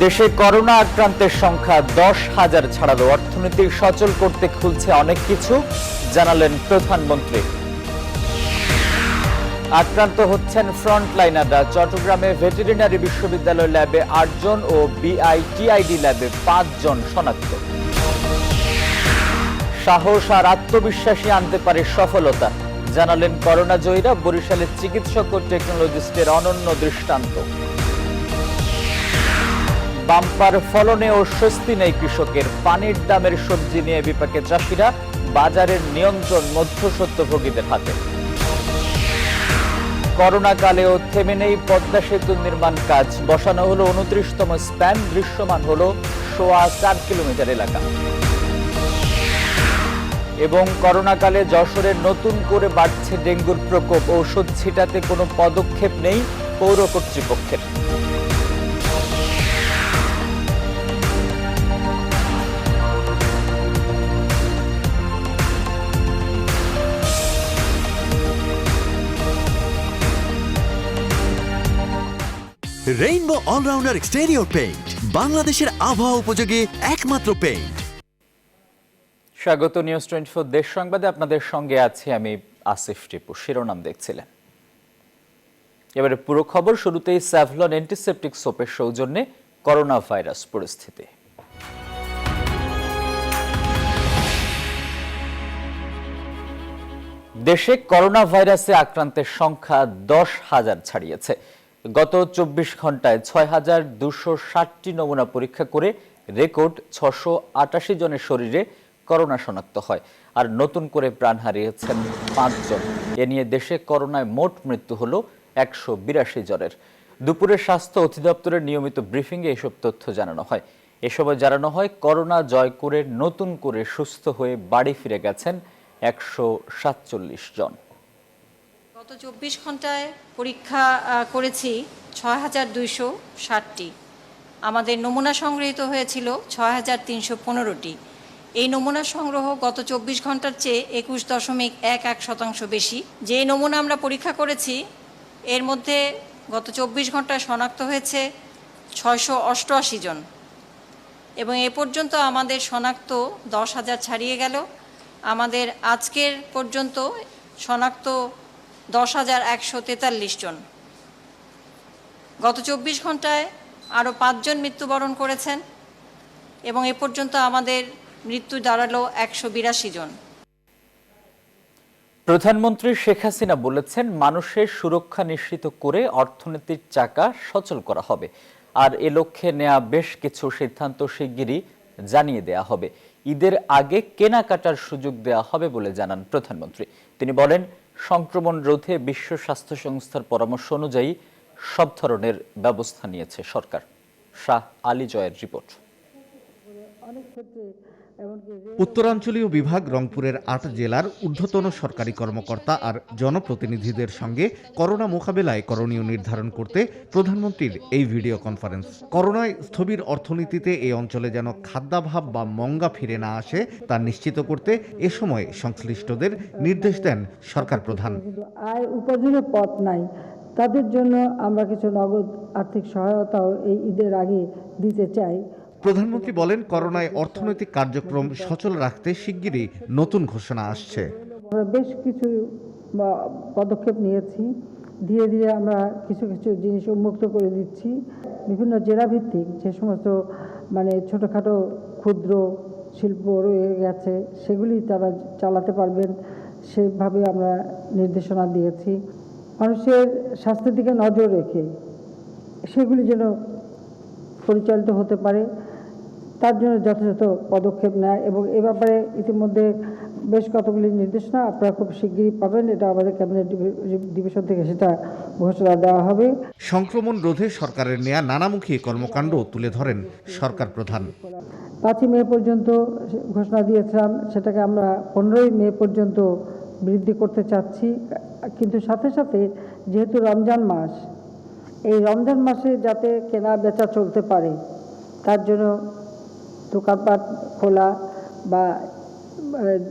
দেশে করোনা আক্রান্তের সংখ্যা 10,000 ছাড়ালো। অর্থনীতি সচল করতে খুলছে অনেক কিছু, জানালেন প্রধানমন্ত্রী। আক্রান্ত হচ্ছেন ফ্রন্টলাইনাররা। চট্টগ্রামে ভেটেরিনারি বিশ্ববিদ্যালয় ল্যাবে 8 জন ও বিআইটিআইডি ল্যাবে 5 জন শনাক্ত। সাহস আর আত্মবিশ্বাসী আনতে পারে সফলতা, জানালেন করোনা জয়ীরা। বরিশালের চিকিৎসক ও টেকনোলজিস্টের অনন্য দৃষ্টান্ত। বাম্পার ফলনেও স্বস্তি নেই কৃষকের। পানির দামের সবজি নিয়ে বিপাকে চাষিরা। বাজারের নিয়ন্ত্রণ মধ্যস্বত্বভোগীদের হাতে। করোনা কালেও থেমে নেই পদ্মা সেতু নির্মাণ কাজ। বসানো হলো 29তম স্প্যান, দৃশ্যমান হলো 4.25 কিলোমিটার এলাকা। এবং করোনাকালে যশোরের নতুন করে বাড়ছে ডেঙ্গুর প্রকোপ। ঔষধ ছিটাতে কোনো পদক্ষেপ নেই পৌর কর্তৃপক্ষের। রেইনবো অলরাউন্ডার এক্সটেরিয়র পেইন্ট, বাংলাদেশের আবহাওয়া উপযোগী একমাত্র পেইন্ট। স্বাগত নিউজ 24 দেশ সংবাদে, আপনাদের সঙ্গে আছি আমি আসিফ টিপু। শিরোনাম দেখছিলেন, এবারে পুরো খবর। শুরুতেই স্যাভলন অ্যান্টিসেপটিক সোপের সৌজন্যে করোনা ভাইরাস পরিস্থিতি। দেশে করোনা ভাইরাসে আক্রান্তের সংখ্যা 10,000 ছাড়িয়েছে। গত 24 ঘন্টায় 6,260টি নমুনা পরীক্ষা করে রেকর্ড 688 জনের শরীরে করোনা শনাক্ত হয়। আর নতুন করে প্রাণ হারিয়েছেন 5 জন। এ নিয়ে দেশে করোনায় মোট মৃত্যু হলো 182 জনের। দুপুরে স্বাস্থ্য অধিদপ্তরের নিয়মিত ব্রিফিংয়ে এসব তথ্য জানানো হয়। এ সময় জানানো হয়, করোনা জয় করে নতুন করে সুস্থ হয়ে বাড়ি ফিরে গেছেন 147 জন। গত 24 ঘন্টায় পরীক্ষা করেছি 6,260টি। আমাদের নমুনা সংগৃহীত হয়েছিল 6,315টি। এই নমুনা সংগ্রহ গত 24 ঘন্টার চেয়ে 21.11% বেশি। যে নমুনা আমরা পরীক্ষা করেছি এর মধ্যে গত 24 ঘন্টায় শনাক্ত হয়েছে 688 জন, এবং এ পর্যন্ত আমাদের শনাক্ত 10,000 ছাড়িয়ে গেল। আমাদের আজকের পর্যন্ত শনাক্ত 10,143 জন। গত 24 ঘন্টায় আরও 5 জন মৃত্যুবরণ করেছেন, এবং এ পর্যন্ত আমাদের মৃত্যু দাঁড়ালো 182 জন। প্রধানমন্ত্রী শেখ হাসিনা বলেছেন, মানুষের সুরক্ষা নিশ্চিত করে অর্থনীতির চাকা সচল করা হবে। আর এ লক্ষ্যে নেওয়া বেশ কিছু সিদ্ধান্ত শিগগিরই জানিয়ে দেয়া হবে। ঈদের আগে কেনাকাটার সুযোগ দেওয়া হবে বলে জানান প্রধানমন্ত্রী। তিনি বলেন, সংক্রমণ রোধে বিশ্ব স্বাস্থ্য সংস্থার পরামর্শ অনুযায়ী সব ধরনের ব্যবস্থা নিয়েছে সরকার। শাহ আলী জয়ের রিপোর্ট। উত্তরাঞ্চলীয় বিভাগ রংপুরের 8 জেলার ঊর্ধ্বতন সরকারি কর্মকর্তা আর জনপ্রতিনিধিদের সঙ্গে করোনা মোকাবেলায় করণীয় নির্ধারণ করতে প্রধানমন্ত্রীর এই ভিডিও কনফারেন্স। করোনায় স্থবির অর্থনীতিতে এই অঞ্চলে যেন খাদ্যাভাব বা মঙ্গা ফিরে না আসে তা নিশ্চিত করতে এ সময় সংশ্লিষ্টদের নির্দেশ দেন সরকার প্রধান। আয় উপার্জনের পথ নাই, তাদের জন্য আমরা কিছু নগদ আর্থিক সহায়তাও এই ঈদের আগে দিতে চাই। প্রধানমন্ত্রী বলেন, করোনায় অর্থনৈতিক কার্যক্রম সচল রাখতে শিগগিরই নতুন ঘোষণা আসছে। আমরা বেশ কিছু পদক্ষেপ নিয়েছি। ধীরে ধীরে আমরা কিছু কিছু জিনিস উন্মুক্ত করে দিচ্ছি। বিভিন্ন জেলা ভিত্তিক যে সমস্ত ছোটোখাটো ক্ষুদ্র শিল্প রয়ে গেছে সেগুলি তারা চালাতে পারবেন, সেভাবে আমরা নির্দেশনা দিয়েছি। মানুষের স্বাস্থ্যের দিকে নজর রেখে সেগুলি যেন পরিচালিত হতে পারে, তার জন্য যথাযথ পদক্ষেপ নেয়। এবং এ ব্যাপারে ইতিমধ্যে বেশ কতগুলি নির্দেশনা আপনারা খুব শিগগিরই পাবেন। এটা আমাদের ক্যাবিনেট ডিভিশন থেকে সেটা ঘোষণা দেওয়া হবে। সংক্রমণ রোধে সরকারের নেয়া নানামুখী কর্মকাণ্ড তুলে ধরেন সরকার প্রধান। 5 মে পর্যন্ত ঘোষণা দিয়েছিলাম, সেটাকে আমরা 15 মে পর্যন্ত বৃদ্ধি করতে চাচ্ছি। কিন্তু সাথে সাথে যেহেতু রমজান মাস, এই রমজান মাসে যাতে কেনা বেচা চলতে পারে তার জন্য দোকানপাট খোলা, বা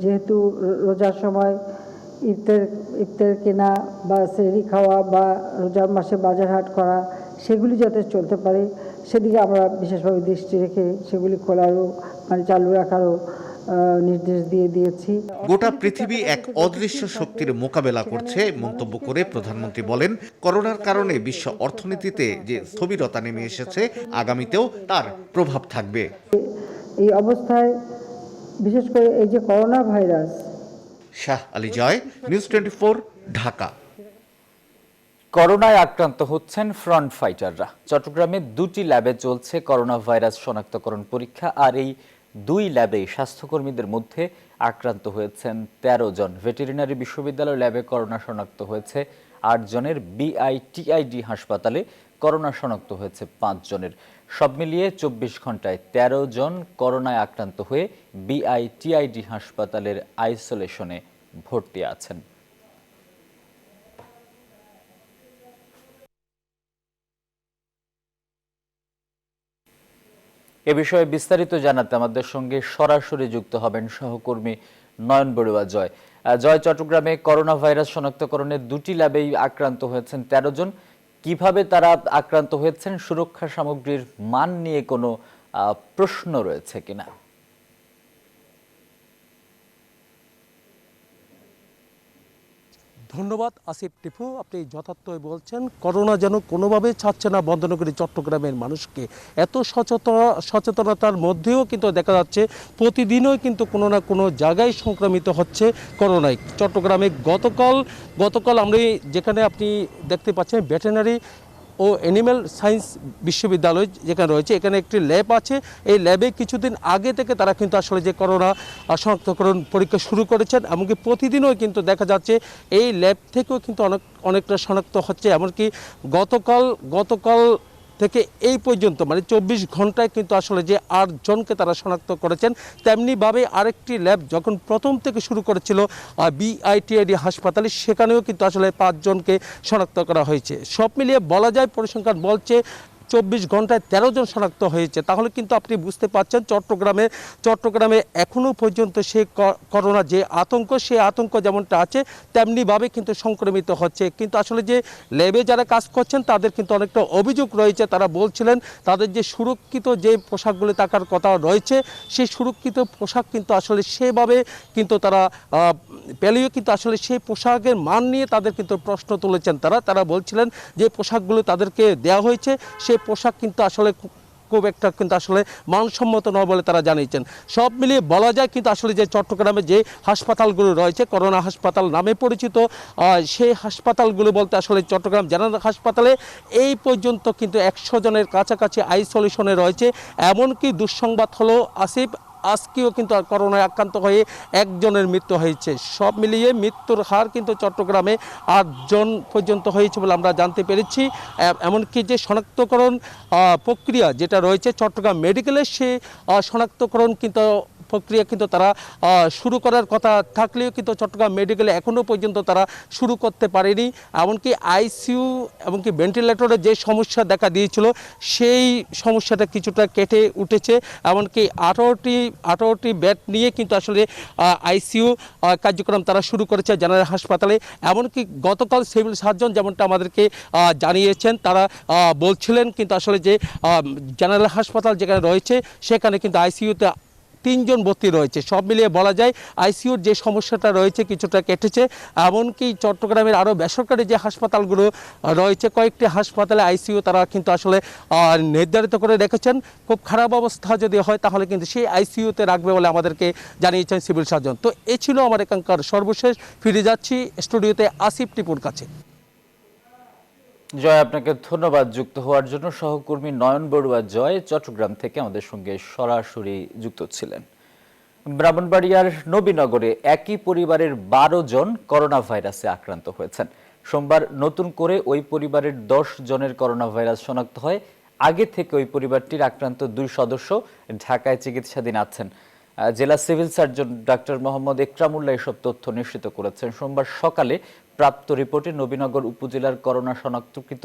যেহেতু রোজার সময় ইফতার কেনা বা সেহরি খাওয়া বা রোজার মাসে বাজার হাট করা, সেগুলি যাতে চলতে পারে সেদিকে আমরা বিশেষভাবে দৃষ্টি রেখে সেগুলি খোলারও মানে চালু রাখারও নির্দেশ দিয়েছি। গোটা পৃথিবী এক অদৃশ্য শক্তির মোকাবেলা করছে মন্তব্য করে প্রধানমন্ত্রী বলেন, করোনার কারণে বিশ্ব অর্থনীতিতে যে স্থবিরতা নেমে এসেছে, আগামীতেও তার প্রভাব থাকবে। এই অবস্থায় বিশেষ করে এই যে করোনা ভাইরাস। শাহ আলী জয়, নিউজ 24, ঢাকা। করোনায় আক্রান্ত হচ্ছেন ফ্রন্ট ফাইটাররা। চট্টগ্রামে 2টি ল্যাবে চলছে করোনা ভাইরাস শনাক্তকরণ পরীক্ষা, আর এই 2 ল্যাবেই স্বাস্থ্যকর্মীদের মধ্যে আক্রান্ত হয়েছেন 13 জন। ভেটেরিনারি বিশ্ববিদ্যালয় ল্যাবে করোনা শনাক্ত হয়েছে 8 জনের। বিআইটিআইডি হাসপাতালে করোনা শনাক্ত হয়েছে 5 জনের। সব মিলিয়ে 24 ঘন্টায় 13 জন করোনায় আক্রান্ত হয়ে বিআইটিআইডি হাসপাতালের আইসোলেশনে ভর্তি আছেন। এ বিষয়ে বিস্তারিত জানাতে আমাদের সঙ্গে সরাসরি যুক্ত হবেন সহকর্মী নয়ন বড়ুয়া জয়। জয়, চট্টগ্রামে করোনা ভাইরাস শনাক্তকরণে 2টি ল্যাবেই আক্রান্ত হয়েছেন 13 জন। কিভাবে তারা আক্রান্ত হয়েছেন, সুরক্ষা সামগ্রীর মান নিয়ে কোনো প্রশ্ন রয়েছে কিনা? ধন্যবাদ আসিফ টিপু, আপনি যথার্থই বলছেন। করোনা যেন কোনোভাবে ছাড়ছে না বন্দনগরী চট্টগ্রামের মানুষকে। এত সচেতনতার মধ্যেও কিন্তু দেখা যাচ্ছে প্রতিদিনই কিন্তু কোনো না কোনো জায়গায় সংক্রমিত হচ্ছে করোনায়। চট্টগ্রামে গতকাল আমরা যেখানে আপনি দেখতে পাচ্ছেন ভেটেরিনারি ও অ্যানিম্যাল সায়েন্স বিশ্ববিদ্যালয় যেখানে রয়েছে, এখানে একটি ল্যাব আছে। এই ল্যাবে কিছুদিন আগে থেকে তারা কিন্তু আসলে যে করোনা শনাক্তকরণ পরীক্ষা শুরু করেছেন, এমনকি প্রতিদিনও কিন্তু দেখা যাচ্ছে এই ল্যাব থেকেও কিন্তু অনেকটা শনাক্ত হচ্ছে। এমনকি গতকাল থেকে এই পর্যন্ত মানে 24 ঘন্টায় কিন্তু আসলে যে 8 জনকে তারা শনাক্ত করেছেন, তেমনিভাবে আরেকটি ল্যাব যখন প্রথম থেকে শুরু করেছিল বিআইটিআইডি হাসপাতালে, সেখানেও কিন্তু আসলে 5 জনকে শনাক্ত করা হয়েছে। সব মিলিয়ে বলা যায় পরিসংখ্যান বলছে 24 ঘন্টায় 13 জন শনাক্ত হয়েছে। তাহলে কিন্তু আপনি বুঝতে পারছেন চট্টগ্রামে এখনও পর্যন্ত সে করোনা যে আতঙ্ক, সে আতঙ্ক যেমনটা আছে তেমনিভাবে কিন্তু সংক্রমিত হচ্ছে। কিন্তু আসলে যে ল্যাবে যারা কাজ করছেন তাদের কিন্তু অনেকটা অভিযোগ রয়েছে। তারা বলছিলেন তাদের যে সুরক্ষিত যে পোশাকগুলি থাকার কথা রয়েছে, সেই সুরক্ষিত পোশাক কিন্তু আসলে সেভাবে কিন্তু তারা পেলেও কিন্তু আসলে সেই পোশাকের মান নিয়ে তাদের কিন্তু প্রশ্ন তুলেছেন। তারা বলছিলেন যে পোশাকগুলো তাদেরকে দেওয়া হয়েছে, সেই পোশাক কিন্তু আসলে খুব একটা কিন্তু আসলে মানসম্মত নয় বলে তারা জানিয়েছেন। সব মিলিয়ে বলা যায় কিন্তু আসলে যে চট্টগ্রামে যে হাসপাতালগুলো রয়েছে, করোনা হাসপাতাল নামে পরিচিত, সেই হাসপাতালগুলো বলতে আসলে চট্টগ্রাম জেনারেল হাসপাতালে এই পর্যন্ত কিন্তু 100 জনের কাছাকাছি আইসোলেশনে রয়েছে। এমনকি দুঃসংবাদ হলো আসিফ, আজকেও কিন্তু করোনায় আক্রান্ত হয়ে 1 জনের মৃত্যু হয়েছে। সব মিলিয়ে মৃত্যুর হার কিন্তু চট্টগ্রামে 8 জন পর্যন্ত হয়েছে বলে আমরা জানতে পেরেছি। এমনকি যে শনাক্তকরণ প্রক্রিয়া যেটা রয়েছে চট্টগ্রাম মেডিকেলের, সে শনাক্তকরণ কিন্তু প্রক্রিয়া কিন্তু তারা শুরু করার কথা থাকলেও কিন্তু চট্টগ্রাম মেডিকেলে এখনও পর্যন্ত তারা শুরু করতে পারেনি। এমনকি আইসিইউ এমনকি ভেন্টিলেটরের যে সমস্যা দেখা দিয়েছিল, সেই সমস্যাটা কিছুটা কেটে উঠেছে। এমনকি 18টি বেড নিয়ে কিন্তু আসলে আইসিইউ কার্যক্রম তারা শুরু করেছে জেনারেল হাসপাতালে। এমনকি গতকাল সিভিল সার্জন যেমনটা আমাদেরকে জানিয়েছেন, তারা বলছিলেন কিন্তু আসলে যে জেনারেল হাসপাতাল যেখানে রয়েছে সেখানে কিন্তু আইসিইউতে 3 জন ভর্তি রয়েছে। সব মিলিয়ে বলা যায় আইসিইউর যে সমস্যাটা রয়েছে কিছুটা কেটেছে। এমনকি চট্টগ্রামের আরও বেসরকারি যে হাসপাতালগুলো রয়েছে, কয়েকটি হাসপাতালে আইসিইউ তারা কিন্তু আসলে নির্ধারিত করে রেখেছেন। খুব খারাপ অবস্থা যদি হয় তাহলে কিন্তু সেই আইসিইউতে রাখবে বলে আমাদেরকে জানিয়েছেন সিভিল সার্জন। তো এ ছিল আমার এখানকার সর্বশেষ। ফিরে যাচ্ছি স্টুডিওতে আসিফ টিপুর কাছে। জয়, আপনাকে ধন্যবাদ যুক্ত হওয়ার জন্য। সহকর্মী নয়ন বড়ুয়া জয় চট্টগ্রাম থেকে আমাদের সঙ্গে সরাসরি যুক্ত ছিলেন। ব্রাহ্মণবাড়িয়ার নবীনগরে একই পরিবারের 12 জন করোনা ভাইরাসে আক্রান্ত হয়েছেন। সোমবার নতুন করে ওই পরিবারের 10 জনের করোনা ভাইরাস শনাক্ত হয়। আগে থেকে ওই পরিবারটির আক্রান্ত 2 সদস্য ঢাকায় চিকিৎসাধীন আছেন। জেলা সিভিল সার্জন ডাক্তার মোহাম্মদ একরামুল্লাহ এসব তথ্য নিশ্চিত করেছেন। সোমবার সকালে প্রাপ্ত রিপোর্টে নবীনগর উপজেলার করোনা শনাক্তকৃত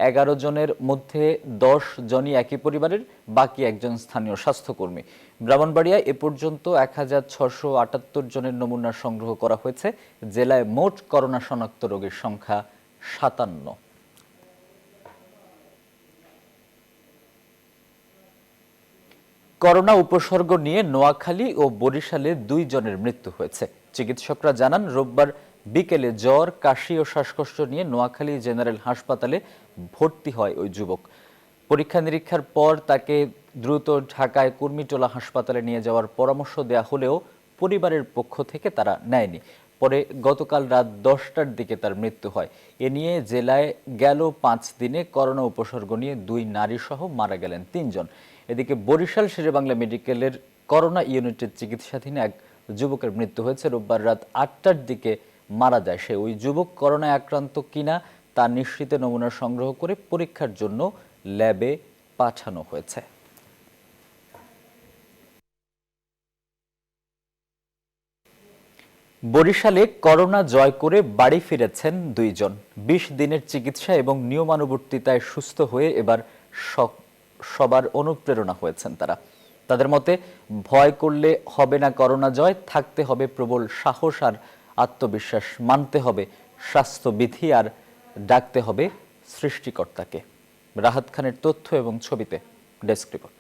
11 জনের মধ্যে 10 জনই একই পরিবারের, বাকি 1 জন স্থানীয় স্বাস্থ্যকর্মী। ব্রাহ্মণবাড়িয়ায় এ পর্যন্ত 1678 জনের নমুনা সংগ্রহ করা হয়েছে। জেলায় মোট করোনা শনাক্ত রোগীর সংখ্যা 57। করোনা উপসর্গ নিয়ে নোয়াখালী ও বরিশালে 2 জনের মৃত্যু হয়েছে। চিকিৎসকরা জানান রোববার বিকেলে জ্বর, কাশি ও শ্বাসকষ্ট নিয়ে নোয়াখালী জেনারেল হাসপাতালে ভর্তি হয় ওই যুবক। পরীক্ষা নিরীক্ষার পর তাকে দ্রুত ঢাকায় কুর্মিটোলা হাসপাতালে নিয়ে যাওয়ার পরামর্শ দেওয়া হলেও পরিবারের পক্ষ থেকে তারা নেয়নি। পরে গতকাল রাত 10টার দিকে তার মৃত্যু হয়। এ নিয়ে জেলায় গেল 5 দিনে করোনা উপসর্গ নিয়ে 2 নারী সহ মারা গেলেন 3 জন। এদিকে বরিশাল শেরেবাংলা মেডিকেলের করোনা ইউনিটের চিকিৎসাধীন এক যুবকের মৃত্যু হয়েছে। রোববার রাত 8টার দিকে মারা যায় সে। ওই যুবক করোনায় আক্রান্ত কিনা তা নিশ্চিত নমুনা সংগ্রহ করে পরীক্ষার জন্য ল্যাবে পাঠানো হয়েছে। বরিশালে করোনা জয় করে বাড়ি ফিরেছেন 2 জন। 20 দিনের চিকিৎসা এবং নিয়মানুবর্তিতায় সুস্থ হয়ে এবার সবার অনুপ্রেরণা হয়েছেন তারা। তাদের মতে ভয় করলে হবে না করোনা জয়, থাকতে হবে প্রবল সাহস আর আত্মবিশ্বাস, মানতে হবে স্বাস্থ্যবিধি আর ডাকতে হবে সৃষ্টিকর্তাকে। রাহাত খানের তথ্য এবং ছবিতে ডেস্ক রিপোর্ট।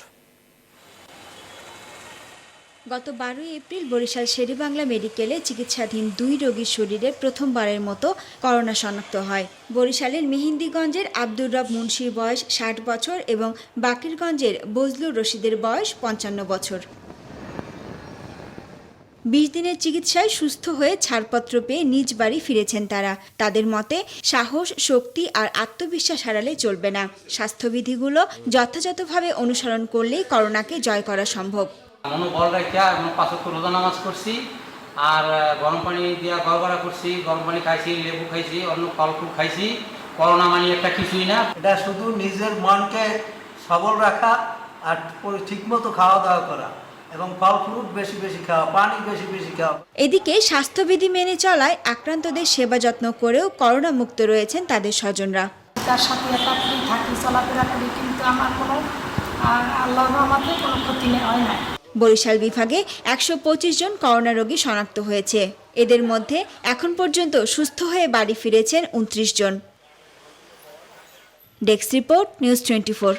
গত 12 এপ্রিল বরিশাল শেরেবাংলা মেডিকেলে চিকিৎসাধীন 2 রোগীর শরীরে প্রথমবারের মতো করোনা শনাক্ত হয়। বরিশালের মেহেন্দিগঞ্জের আব্দুর রব মুন্সির বয়স 60 বছর এবং বাকিরগঞ্জের বজলুর রশিদের বয়স 55 বছর। 20 দিনের চিকিৎসায় সুস্থ হয়ে ছাড়পত্র পেয়ে নিজ বাড়ি ফিরেছেন তারা। তাদের মতে সাহস, শক্তি আর আত্মবিশ্বাস হারালে চলবে না। স্বাস্থ্যবিধিগুলো যথাযথভাবে অনুসরণ করলেই করোনাকে জয় করা সম্ভব। মনোবল রাখিয়া 5 ওয়াক্ত রোজা নামাজ করছি, আর গরম পানি দিয়া গড়গড়া করছি, গরম পানি খাইছি, লেবু খাইছি, অন্য ফল-ফুল খাইছি। করোনা মানে একটা কিছুই না। এটা শুধু নিজের মনকে সবল রাখা আর ঠিকমতো খাওয়া দাওয়া করা এবং ফল ফ্রুট বেশি বেশি খাওয়া, পানি বেশি বেশি খাওয়া। এদিকে স্বাস্থ্যবিধি মেনে চলায় আক্রান্তদের সেবা যত্ন করেও করোনা মুক্ত রয়েছেন তাদের স্বজনরা। তার সাথে একাত্রে থাকি, চলাফেরা করি, কিন্তু আমার কোনো আল্লাহর রহমতে কোনো ক্ষতি হয় না। বরিশাল বিভাগে 125 জন করোনা রোগী শনাক্ত হয়েছে। এদের মধ্যে এখন পর্যন্ত সুস্থ হয়ে বাড়ি ফিরেছেন 29 জন। Desk report, news 24।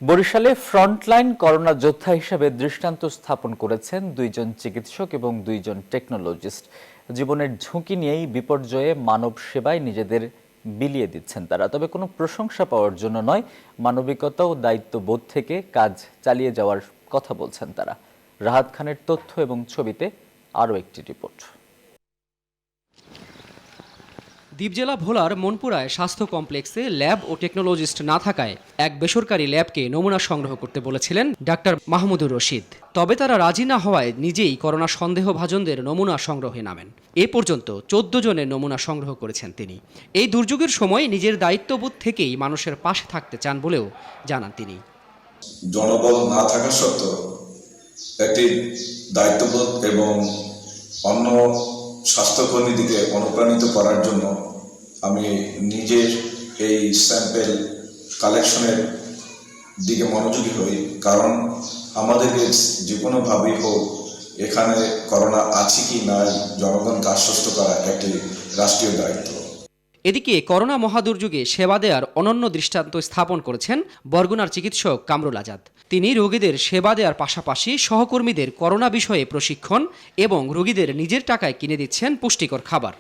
বরিশালে ফ্রন্টলাইন করোনা যোদ্ধা হিসেবে দৃষ্টান্ত স্থাপন করেছেন 2 জন চিকিৎসক এবং 2 জন টেকনোলজিস্ট। জীবনের ঝুঁকি নিয়েই বিপর্যয়ে মানব সেবায় নিজেদের বিলিয়ে দিচ্ছেন তারা। তবে কোনো প্রশংসা পাওয়ার জন্য নয়, মানবিকতা ও দায়িত্ববোধ থেকে কাজ চালিয়ে যাওয়ার কথা বলছেন তারা। রাহাত খানের তথ্য এবং ছবিতে আরও একটি রিপোর্ট। দ্বীপজেলা ভোলার মনপুরায় স্বাস্থ্য কমপ্লেক্সে ল্যাব ও টেকনোলজিস্ট না থাকায় এক বেসরকারি ল্যাবকে নমুনা সংগ্রহ করতে বলেছিলেন ডাক্তার মাহমুদুর রশিদ। তবে তারা রাজি না হওয়ায় নিজেই করোনা সন্দেহভাজনদের নমুনা সংগ্রহে নামেন। এ পর্যন্ত 14 জনের নমুনা সংগ্রহ করেছেন তিনি। এই দুর্যোগের সময় নিজের দায়িত্ববোধ থেকেই মানুষের পাশে থাকতে চান বলেও জানান তিনি। জনবল না থাকা সত্ত্বেও একটি দায়িত্ববোধ এবং অন্য স্বাস্থ্যকর্মীদেরকে অনুপ্রাণিত করার জন্য আমি নিজের এই স্যাম্পেল কালেকশনের দিকে মনোযোগী হই, কারণ আমাদেরকে যে কোনোভাবেই হোক এখানে করোনা আছে কি নাই জনগণকে আশ্বস্ত করা একটি রাষ্ট্রীয় দায়িত্ব। এদিকে করোনা মহাদুর্যোগে সেবা দেওয়ার অনন্য দৃষ্টান্ত স্থাপন করেছেন বরগুনার চিকিৎসক কামরুল আজাদ। তিনি রোগীদের সেবা দেওয়ার পাশাপাশি সহকর্মীদের করোনা বিষয়ে প্রশিক্ষণ এবং রোগীদের নিজের টাকায় কিনে দিচ্ছেন পুষ্টিকর খাবার।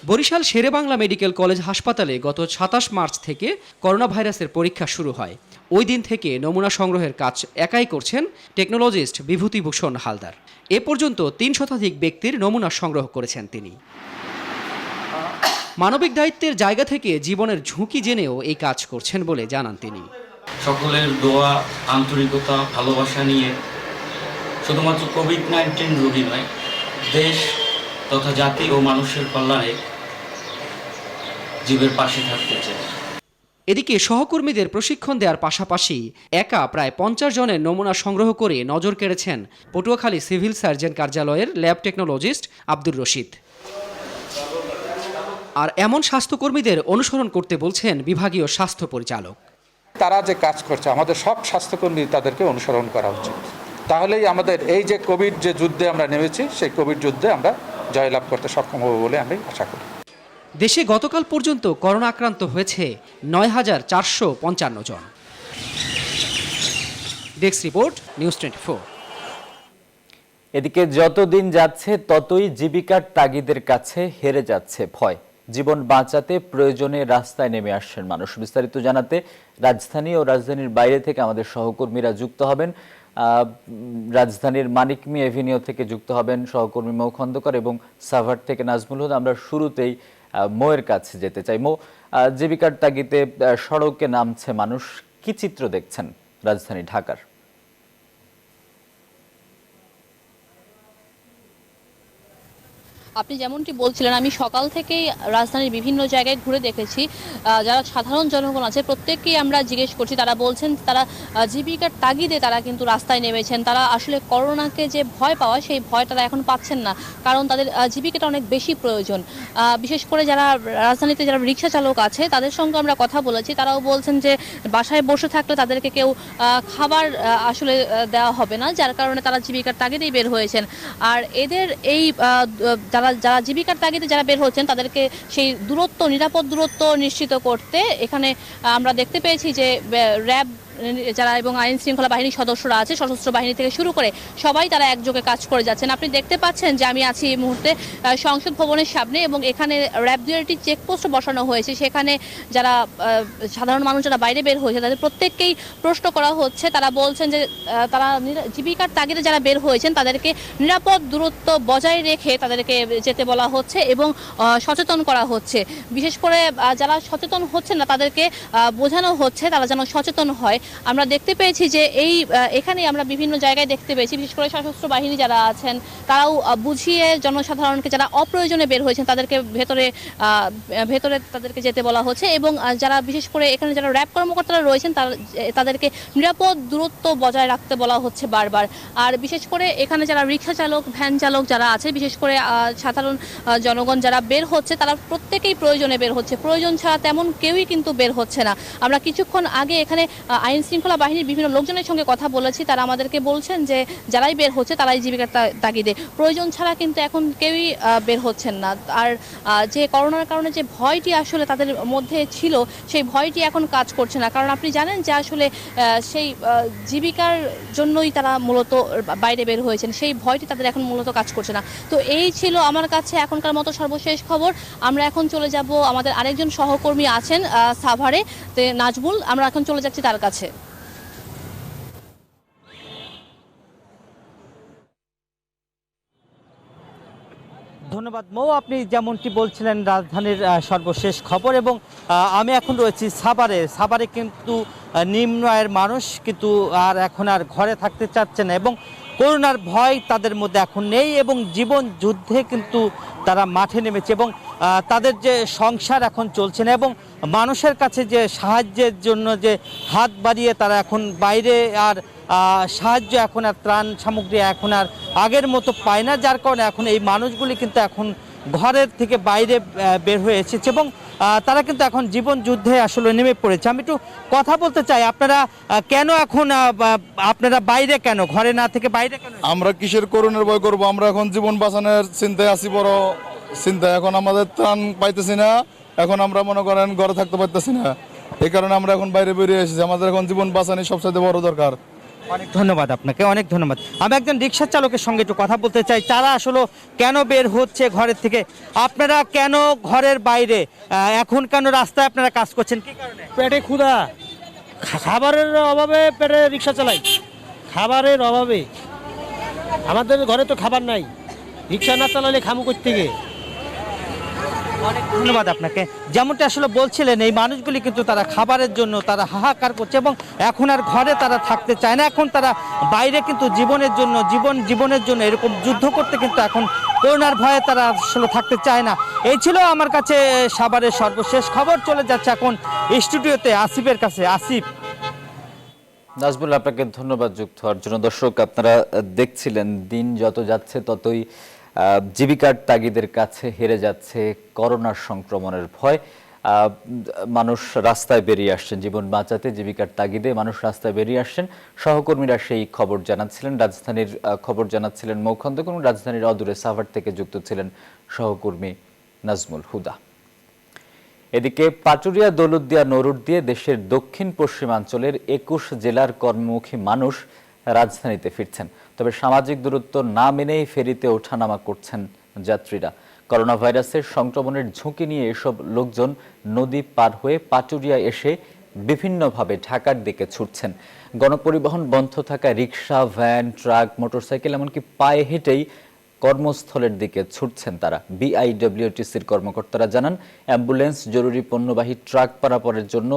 বরিশাল শেরেবাংলা মেডিকেল কলেজ হাসপাতালে গত 27 মার্চ থেকে করোনা ভাইরাসের পরীক্ষা শুরু হয়। ওই দিন থেকে নমুনা সংগ্রহের কাজ একাই করছেন টেকনোলজিস্ট বিভূতিভূষণ হালদার। এ পর্যন্ত 3 শতাধিক ব্যক্তির নমুনা সংগ্রহ করেছেন তিনি। মানবিক দায়িত্বের জায়গা থেকে জীবনের ঝুঁকি জেনেও এই কাজ করছেন বলে জানান তিনি। সকলের দোয়া, আন্তরিকতা, ভালোবাসা নিয়ে শুধুমাত্র কোভিড-19 রোগী নয়, দেশ তথা জাতি ও মানুষের কল্যাণে জীবের পাশে থাকতে চাই। এদিকে সহকর্মীদের প্রশিক্ষণ দেওয়ার পাশাপাশি একা প্রায় 50 জনের নমুনা সংগ্রহ করে নজর কেড়েছেন পটুয়াখালী সিভিল সার্জন কার্যালয়ের ল্যাব টেকনোলজিস্ট আব্দুর রশিদ। আর এমন স্বাস্থ্যকর্মীদের অনুসরণ করতে বলছেন বিভাগীয় স্বাস্থ্য পরিচালক। তারা যে কাজ করছে আমাদের সব স্বাস্থ্যকর্মী তাদেরকে অনুসরণ করা উচিত। তাহলেই আমাদের এই যে কোভিড যে যুদ্ধে আমরা নেমেছি সেই কোভিড যুদ্ধে আমরা জয়লাভ করতে সক্ষম হব বলে আমি আশা করি। দেশে গতকাল পর্যন্ত করোনা আক্রান্ত হয়েছে 9,455 জন। Desk report, news 24। এদিকে যতদিন যাচ্ছে ততই জীবিকার তাগিদের কাছে হেরে যাচ্ছে ভয়। জীবন বাঁচাতে প্রয়োজনে রাস্তায় নেমে আসছেন মানুষ। বিস্তারিত জানাতে রাজধানী ও রাজধানীর বাইরে থেকে আমাদের সহকর্মীরা যুক্ত হবেন। রাজধানীর মানিক মি এভিনিউ থেকে যুক্ত হবেন সহকর্মী মৌ খন্দকার এবং সাভার থেকে নাজমুল হুদা। আমরা শুরুতেই মৌয়ের কাছে যেতে চাই। মৌ, জীবিকার তাগিদে সড়কে নামছে মানুষ, কি চিত্র দেখছেন রাজধানী ঢাকার? আপনি যেমনটি বলছিলেন, আমি সকাল থেকেই রাজধানীর বিভিন্ন জায়গায় ঘুরে দেখেছি। যারা সাধারণ জনগণ আছে প্রত্যেককেই আমরা জিজ্ঞেস করছি, তারা বলছেন তারা জীবিকার তাগিদে তারা কিন্তু রাস্তায় নেমেছেন। তারা আসলে করোনাকে যে ভয় পাওয়া, সেই ভয় তারা এখন পাচ্ছেন না, কারণ তাদের জীবিকাটা অনেক বেশি প্রয়োজন। বিশেষ করে যারা রাজধানীতে যারা রিক্সা চালক আছে তাদের সঙ্গে আমরা কথা বলেছি, তারাও বলছেন যে বাসায় বসে থাকলে তাদেরকে কেউ খাবার আসলে দেওয়া হবে না, যার কারণে তারা জীবিকার তাগিদেই বের হয়েছেন। আর এদের এই যারা জীবিকার তাগিদে যারা বের হচ্ছেন তাদেরকে সেই দূরত্ব, নিরাপদ দূরত্ব নিশ্চিত করতে এখানে আমরা দেখতে পেয়েছি যে র্যাব যারা এবং আইন শৃঙ্খলা বাহিনীর সদস্যরা আছে, সশস্ত্র বাহিনী থেকে শুরু করে সবাই তারা একযোগে কাজ করে যাচ্ছেন। আপনি দেখতে পাচ্ছেন যে আমি আছি এই মুহূর্তে সংসদ ভবনের সামনে এবং এখানে র্যাব 2 চেকপোস্ট বসানো হয়েছে। সেখানে যারা সাধারণ মানুষ যারা বাইরে বের হয়েছে তাদের প্রত্যেককেই প্রশ্ন করা হচ্ছে। তারা বলছেন যে তারা জীবিকার তাগিদে যারা বের হয়েছেন তাদেরকে নিরাপদ দূরত্ব বজায় রেখে তাদেরকে যেতে বলা হচ্ছে এবং সচেতন করা হচ্ছে। বিশেষ করে যারা সচেতন হচ্ছেন না তাদেরকে বোঝানো হচ্ছে তারা যেন সচেতন হয়। আমরা দেখতে পেয়েছি যে এখানে আমরা বিভিন্ন জায়গায় দেখতে পেয়েছি, বিশেষ করে সশস্ত্র বাহিনী যারা আছেন তারাও বুঝিয়ে জনসাধারণকে যারা অপ্রয়োজনে বের হয়েছেন তাদেরকে ভেতরে তাদেরকে যেতে বলা হচ্ছে এবং যারা বিশেষ করে এখানে যারা র্যাব কর্মকর্তারা রয়েছেন তাদেরকে নিরাপদ দূরত্ব বজায় রাখতে বলা হচ্ছে বারবার। আর বিশেষ করে এখানে যারা রিক্সা চালক, ভ্যান চালক যারা আছে, বিশেষ করে সাধারণ জনগণ যারা বের হচ্ছে তারা প্রত্যেকেই প্রয়োজনে বের হচ্ছে, প্রয়োজন ছাড়া তেমন কেউই কিন্তু বের হচ্ছে না। আমরা কিছুক্ষণ আগে এখানে আইন শৃঙ্খলা বাহিনীর বিভিন্ন লোকজনের সঙ্গে কথা বলেছি, তারা আমাদেরকে বলছেন যে যারাই বের হচ্ছে তারাই জীবিকার তাগিদে, প্রয়োজন ছাড়া কিন্তু এখন কেউই বের হচ্ছেন না। আর যে করোনার কারণে যে ভয়টি আসলে তাদের মধ্যে ছিল সেই ভয়টি এখন কাজ করছে না, কারণ আপনি জানেন যে আসলে সেই জীবিকার জন্যই তারা মূলত বাইরে বের হয়েছেন, সেই ভয়টি তাদের এখন মূলত কাজ করছে না। তো এই ছিল আমার কাছে এখনকার মতো সর্বশেষ খবর। আমরা এখন চলে যাব, আমাদের আরেকজন সহকর্মী আছেন সাভারে, নাজমুল, আমরা এখন চলে যাচ্ছি তার কাছে। ধন্যবাদ মৌ, আপনি যেমনটি বলছিলেন রাজধানীর সর্বশেষ খবর এবং আমি এখন রয়েছি সাভারে কিন্তু নিম্ন আয়ের মানুষ কিন্তু এখন আর ঘরে থাকতে চাচ্ছে না এবং করোনার ভয় তাদের মধ্যে এখন নেই এবং জীবন যুদ্ধে কিন্তু তারা মাঠে নেমেছে এবং তাদের যে সংসার এখন চলছে না এবং মানুষের কাছে যে সাহায্যের জন্য যে হাত বাড়িয়ে তারা এখন বাইরে আর সাহায্য এখন আর ত্রাণ সামগ্রী এখন আর আগের মতো পায় না, যার কারণে এখন এই মানুষগুলি কিন্তু এখন ঘরের থেকে বাইরে বের হয়ে এসেছে এবং তারা কিন্তু এখন জীবন যুদ্ধে আসলে নেমে পড়েছে। আমি একটু কথা বলতে চাই, আপনারা কেন এখন আপনারা বাইরে, কেন ঘরে না থেকে বাইরে কেন? আমরা কিসের করোনার ভয় করবো, আমরা এখন জীবন বাঁচানোর চিন্তায় আছি, বড় চিন্তায়। এখন আমাদের ত্রাণ পাইতেছি না, এখন আমরা মনে করেন ঘরে থাকতে পারতেছি না, এই কারণে আমরা এখন বাইরে বেরিয়ে এসেছি। আমাদের এখন জীবন বাঁচানো সবচেয়ে বড় দরকার। অনেক ধন্যবাদ আপনাকে, অনেক ধন্যবাদ। আমি একজন রিক্সা চালকের সঙ্গে একটু কথা বলতে চাই, তারা আসলে কেন বের হচ্ছে ঘরের থেকে, আপনারা কেন ঘরের বাইরে, এখন কেন রাস্তায় আপনারা কাজ করছেন, কি কারণে? পেটে ক্ষুধা, খাবারের অভাবে পেটে রিক্সা চালাই, খাবারের অভাবে। আমাদের ঘরে তো খাবার নাই, রিক্সা না চালালে খামু করতে গিয়ে। অনেক ধন্যবাদ আপনাকে। যেমনটা আসলে বলছিলেন, এই মানুষগুলি কিন্তু তারা খাবারের জন্য তারা হাহাকার করছে এবং এখন আর ঘরে তারা থাকতে চায় না, এখন তারা বাইরে কিন্তু জীবনের জন্য এরকম যুদ্ধ করতে কিন্তু এখন করোনার ভয়ে তারা আসলে থাকতে চায় না। এই ছিল আমার কাছে সাভারের সর্বশেষ খবর। চলে যাচ্ছে এখন স্টুডিওতে আসিফের কাছে। আসিফ। নাজমুল, আপনাকে ধন্যবাদ যুক্ত হওয়ার জন্য। দর্শক, আপনারা দেখছিলেন দিন যত যাচ্ছে ততই জীবিকার তাগিদের কাছে হেরে যাচ্ছে করোনার সংক্রমণের ভয়। মানুষ রাস্তায় বেরিয়ে আসছেন জীবন বাঁচাতে, জীবিকার তাগিদে মানুষ রাস্তায় বেরিয়ে আসছেন। সহকর্মীরা সেই খবর জানাচ্ছিলেন, রাজধানীর খবর জানাচ্ছিলেন মৌ খন্দকার এবং রাজধানীর অদূরে সাভার থেকে যুক্ত ছিলেন সহকর্মী নাজমুল হুদা। এদিকে পাটুরিয়া দৌলতদিয়া নরুট দিয়ে দেশের দক্ষিণ পশ্চিমাঞ্চলের ২১ জেলার কর্মমুখী মানুষ রাজধানীতে ফিরছেন। তবে সামাজিক দূরত্ব না মেনেই ফেরিতে ওঠানামা করছেন যাত্রীরা। করোনা ভাইরাসের সংক্রমণের ঝুঁকি নিয়ে এসব লোকজন নদী পার হয়ে পাটুরিয়া এসে বিভিন্নভাবে ঢাকার দিকে ছুটছেন। গণপরিবহন বন্ধ থাকায় রিকশা, ভ্যান, ট্রাক, মোটরসাইকেল এমনকি পায়ে হেঁটেই কর্মস্থলের দিকে ছুটছেন তারা। বিআইডব্লিউটিসির কর্মকর্তারা জানান, অ্যাম্বুলেন্স, জরুরি পণ্যবাহী ট্রাক পারাপারের জন্য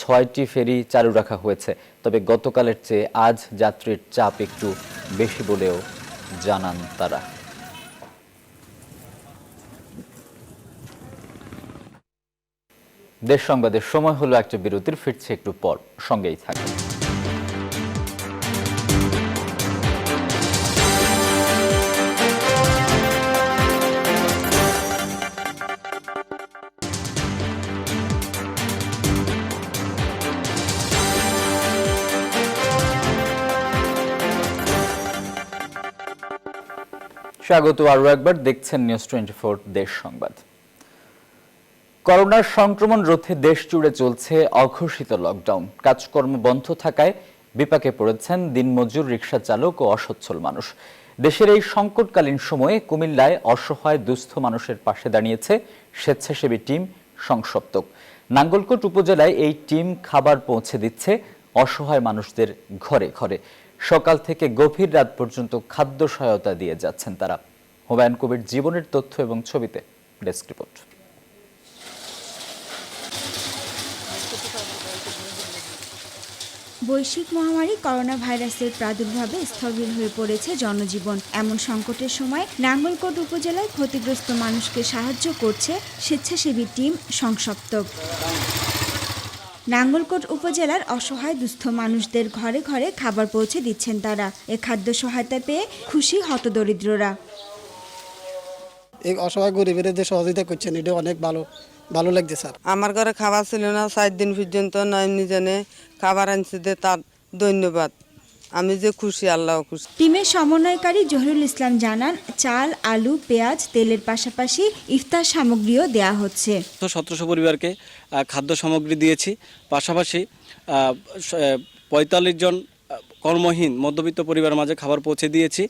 ৬টি ফেরি চালু রাখা হয়েছে। তবে গতকালের চেয়ে আজ যাত্রীর চাপ একটু বেশি বলেও জানান তারা। দেশ সংবাদের সময় হলো একটা বিরতির, ফিরছে একটু পর, সঙ্গেই থাকুন। স্বাগত আরও একবার, দেখছেন নিউজ 24 দেশ সংবাদ। করোনার সংক্রমণ রোধে দেশ জুড়ে চলছে অঘোষিত লকডাউন। কাজকর্ম বন্ধ থাকায় বিপাকে পড়েছেন দিনমজুর, রিকশা চালক ও অসচ্ছল মানুষ। দেশের এই সংকটকালীন সময়ে কুমিল্লায় অসহায় দুস্থ মানুষের পাশে দাঁড়িয়েছে স্বেচ্ছাসেবী টিম সংসপ্তক। নাঙ্গলকোট উপজেলায় এই টিম খাবার পৌঁছে দিচ্ছে অসহায় মানুষদের ঘরে ঘরে। সকাল থেকে গভীর রাত পর্যন্ত খাদ্য সহায়তা দিয়ে যাচ্ছেন তারা। হুমায়ুন কবির জীবনের তথ্য এবং ছবিতে ডেস্ক রিপোর্ট। বৈশ্বিক মহামারী করোনা ভাইরাসের প্রাদুর্ভাবে স্থবির হয়ে পড়েছে জনজীবন। এমন সংকটের সময় নাঙ্গলকোট উপজেলায় ক্ষতিগ্রস্ত মানুষকে সাহায্য করছে স্বেচ্ছাসেবী টিম সংসপ্তক। নাঙ্গলকোট উপজেলার অসহায় দুস্থ মানুষদের ঘরে ঘরে খাবার পৌঁছে দিচ্ছেন তারা। এ খাদ্য সহায়তা পেয়ে খুশি হতদরিদ্ররা। এই অসহায় গরিবের যে সহযোগিতা করছেন, এটা অনেক ভালো লাগছে স্যার। আমার ঘরে খাবার ছিল না, 4 দিন পর্যন্ত নয় নিজনে খাবার আনছে, তার ধন্যবাদ। আমি যে খুশি, আল্লাহ খুশি। টিমের সমন্বয়কারী জহিরুল ইসলাম জানান, চাল, আলু, পেঁয়াজ, তেলের পাশাপাশি ইফতার সামগ্রীও দেয়া হচ্ছে। 1700 পরিবারকে খাদ্য সামগ্রী দিয়েছি। পাশাপাশি 45 জন কর্মহীন মধ্যবিত্ত পরিবারের মাঝে খাবার পৌঁছে দিয়েছি